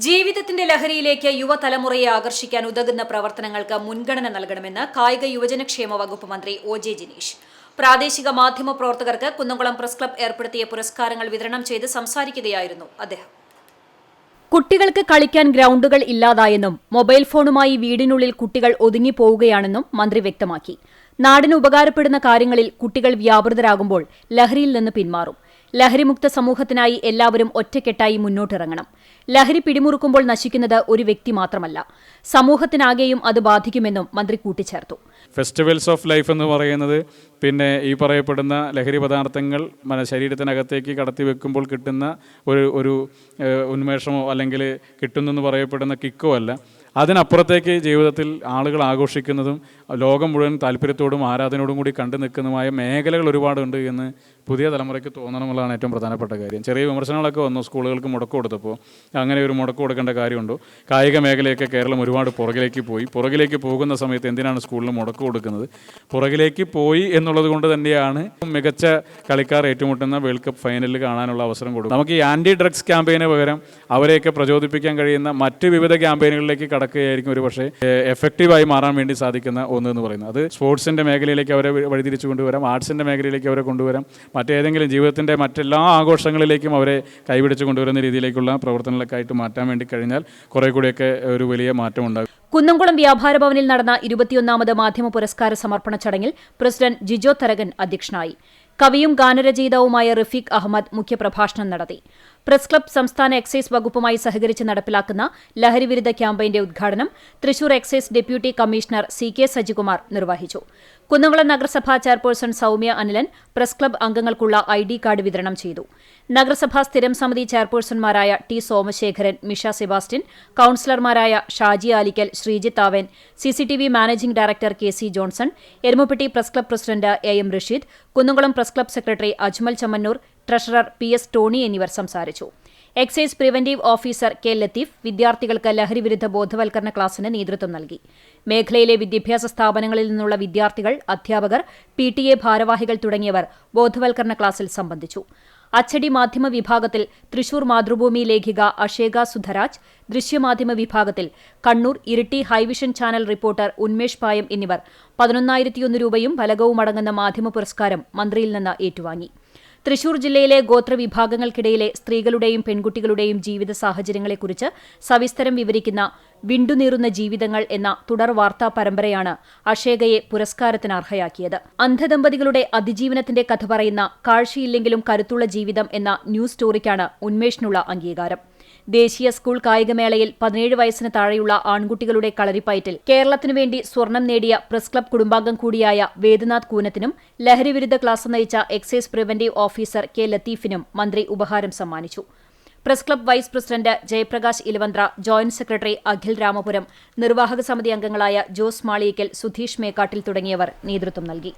ജീവിതത്തിന്റെ ലഹരിയിലേക്ക് യുവതലമുറയെ ആകർഷിക്കാൻ ഉതകുന്ന പ്രവർത്തനങ്ങൾക്ക് മുൻഗണന നൽകണമെന്ന് കായിക യുവജനക്ഷേമ വകുപ്പ് മന്ത്രി ഒ.ജെ. ജിനീഷ് പ്രാദേശിക മാധ്യമ പ്രവർത്തകർക്ക് കുന്നംകുളം പ്രസ് ക്ലബ്ബ് ഏർപ്പെടുത്തിയ പുരസ്കാരങ്ങൾ വിതരണം ചെയ്ത് സംസാരിക്കുകയായിരുന്നു അദ്ദേഹം. കുട്ടികൾക്ക് കളിക്കാൻ ഗ്രൗണ്ടുകൾ ഇല്ലാതായെന്നും മൊബൈൽ ഫോണുമായി വീടിനുള്ളിൽ കുട്ടികൾ ഒതുങ്ങിപ്പോവുകയാണെന്നും മന്ത്രി വ്യക്തമാക്കി. നാടിന് ഉപകാരപ്പെടുന്ന കാര്യങ്ങളിൽ കുട്ടികൾ വ്യാപൃതരാകുമ്പോൾ ലഹരിയിൽ നിന്ന് പിന്മാറും. ലഹരിമുക്ത സമൂഹത്തിനായി എല്ലാവരും ഒറ്റക്കെട്ടായി മുന്നോട്ടിറങ്ങണം. ലഹരി പിടിമുറുക്കുമ്പോൾ നശിക്കുന്നത് ഒരു വ്യക്തി മാത്രമല്ല, സമൂഹത്തിനാകെയും അത് ബാധിക്കുമെന്നും മന്ത്രി കൂട്ടിച്ചേർത്തു. ഫെസ്റ്റിവൽസ് ഓഫ് ലൈഫ് എന്ന് പറയുന്നത് പിന്നെ ഈ പറയപ്പെടുന്ന ലഹരി പദാർത്ഥങ്ങൾ ശരീരത്തിനകത്തേക്ക് കടത്തി വെക്കുമ്പോൾ കിട്ടുന്ന ഒരു ഉന്മേഷമോ അല്ലെങ്കിൽ കിട്ടുന്നെന്ന് പറയപ്പെടുന്ന കിക്കോ അല്ല. അതിനപ്പുറത്തേക്ക് ജീവിതത്തിൽ ആളുകൾ ആഘോഷിക്കുന്നതും ലോകം മുഴുവൻ താല്പര്യത്തോടും ആരാധനയോടും കൂടി കണ്ടു നിൽക്കുന്നതുമായ മേഖലകൾ ഒരുപാടുണ്ട് എന്ന് പുതിയ തലമുറയ്ക്ക് തോന്നണമെന്നുള്ളതാണ് ഏറ്റവും പ്രധാനപ്പെട്ട കാര്യം. ചെറിയ വിമർശനങ്ങളൊക്കെ വന്നു സ്കൂളുകൾക്ക് മുടക്ക് കൊടുത്തപ്പോൾ. അങ്ങനെ ഒരു മുടക്ക് കൊടുക്കേണ്ട കാര്യമുണ്ടോ? കായിക മേഖലയൊക്കെ കേരളം ഒരുപാട് പുറകിലേക്ക് പോകുന്ന സമയത്ത് എന്തിനാണ് സ്കൂളിൽ മുടക്ക് കൊടുക്കുന്നത്? പുറകിലേക്ക് പോയി എന്നുള്ളത് കൊണ്ട് തന്നെയാണ് മികച്ച കളിക്കാർ ഏറ്റുമുട്ടുന്ന വേൾഡ് കപ്പ് ഫൈനലിൽ കാണാനുള്ള അവസരം കൊടുക്കും. നമുക്ക് ഈ ആൻറ്റി ഡ്രഗ്സ് ക്യാമ്പയിന് പകരം അവരെയൊക്കെ പ്രചോദിപ്പിക്കാൻ കഴിയുന്ന മറ്റ് വിവിധ ക്യാമ്പയിനുകളിലേക്ക് കടക്കുകയായിരിക്കും ഒരു പക്ഷേ എഫക്റ്റീവായി മാറാൻ വേണ്ടി സാധിക്കുന്ന ഒന്നെന്ന് പറയുന്നത്. അത് സ്പോർട്സിൻ്റെ മേഖലയിലേക്ക് അവരെ വഴിതിരിച്ചു കൊണ്ടുവരാം, ആർട്സിൻ്റെ മേഖലയിലേക്ക് അവരെ കൊണ്ടുവരാം, മറ്റേതെങ്കിലും ജീവിതത്തിൻ്റെ മറ്റെല്ലാ ആഘോഷങ്ങളിലേക്കും അവരെ കൈപിടിച്ച് കൊണ്ടുവരുന്ന രീതിയിലേക്കുള്ള പ്രവർത്തനങ്ങളൊക്കെ ആയിട്ട് മാറ്റാൻ വേണ്ടി കഴിഞ്ഞാൽ കുറെ കൂടിയൊക്കെ ഒരു വലിയ മാറ്റം ഉണ്ടാകും. കുന്നംകുളം വ്യാപാര ഭവനിൽ നടന്ന 21ാമത് മാധ്യമ പുരസ്കാര സമർപ്പണ ചടങ്ങിൽ പ്രസിഡന്റ് ജിജോ തരകൻ അധ്യക്ഷനായി. കവിയും ഗാനരചയിതാവുമായ റഫീഖ് അഹമ്മദ് മുഖ്യപ്രഭാഷണം നടത്തി. പ്രസ് ക്ലബ്ബ് സംസ്ഥാന എക്സൈസ് വകുപ്പുമായി സഹകരിച്ച് നടപ്പിലാക്കുന്ന ലഹരിവിരുദ്ധ ക്യാമ്പയിന്റെ ഉദ്ഘാടനം Thrissur excise deputy commissioner C K. Sajikumar നിർവഹിച്ചു. കുന്നംകുളം നഗരസഭാ chairperson Soumya Anilan press club അംഗങ്ങൾക്കുള്ള ID കാർഡ് വിതരണം ചെയ്തു. നഗരസഭാ സ്ഥിരം സമിതി ചെയർപേഴ്സൺമാരായ ടി സോമശേഖരൻ, മിഷ സെബാസ്റ്റ്യൻ, കൌൺസിലർമാരായ Shaji Alikkal, Sreejith Aven, CCTV managing director KC Johnson, Erumapetty press club president AM Rasheed, Kunnamkulam press club secretary Ajmal Chammannur, treasurer PS Tony എന്നിവർ സംസാരിച്ചു. Excise preventive officer K. Latheef വിദ്യാർത്ഥികൾക്ക് ലഹരിവിരുദ്ധ ബോധവൽക്കരണ ക്ലാസിന് നേതൃത്വം നൽകി. മേഖലയിലെ വിദ്യാഭ്യാസ സ്ഥാപനങ്ങളിൽ നിന്നുള്ള വിദ്യാർത്ഥികൾ, അധ്യാപകർ, PTA ഭാരവാഹികൾ തുടങ്ങിയവർ ബോധവൽക്കരണ ക്ലാസിൽ സംബന്ധിച്ചു. അച്ചടി മാധ്യമ വിഭാഗത്തിൽ തൃശൂർ മാതൃഭൂമി ലേഖിക അഷേക സുധരാജ്, ദൃശ്യമാധ്യമ വിഭാഗത്തിൽ കണ്ണൂർ ഇരിട്ടി ഹൈവിഷൻ ചാനൽ റിപ്പോർട്ടർ ഉന്മേഷ് പായം എന്നിവർ 11,001 രൂപയും ഫലകവുമടങ്ങുന്ന മാധ്യമ പുരസ്കാരം മന്ത്രിയിൽ നിന്ന് ഏറ്റുവാങ്ങി. തൃശൂർ ജില്ലയിലെ ഗോത്രവിഭാഗങ്ങൾക്കിടയിലെ സ്ത്രീകളുടെയും പെൺകുട്ടികളുടെയും ജീവിത സാഹചര്യങ്ങളെക്കുറിച്ച് സവിസ്തരം വിവരിക്കുന്ന വിണ്ടുനീറുന്ന ജീവിതങ്ങൾ എന്ന തുടർ വാർത്താ പരമ്പരയാണ് അഷേകയെ പുരസ്കാരത്തിന് അർഹയാക്കിയത്. അന്ധദമ്പതികളുടെ അതിജീവനത്തിന്റെ കഥ പറയുന്ന കാഴ്ചയില്ലെങ്കിലും കരുത്തുള്ള ജീവിതം എന്ന ന്യൂസ് സ്റ്റോറിക്കാണ് ഉന്മേഷിനുള്ള അംഗീകാരം. ദേശീയ സ്കൂൾ കായികമേളയിൽ 17 വയസ്സിന് താഴെയുള്ള ആൺകുട്ടികളുടെ കളരിപ്പയറ്റിൽ കേരളത്തിനുവേണ്ടി സ്വർണം നേടിയ പ്രസ് ക്ലബ്ബ് കുടുംബാംഗം കൂടിയായ വേദനാഥ് കൂനത്തിനും ലഹരിവിരുദ്ധ ക്ലാസ് നയിച്ച എക്സൈസ് പ്രിവന്റീവ് ഓഫീസർ K. ലത്തീഫിനും മന്ത്രി ഉപഹാരം സമ്മാനിച്ചു. Press club vice president Jayaprakash Elavanthra, joint secretary Akhil Ramapuram, നിർവാഹക സമിതി അംഗങ്ങളായ ജോസ് മാളിയക്കൽ, സുധീഷ് മേക്കാട്ടിൽ തുടങ്ങിയവർ നേതൃത്വം നൽകി.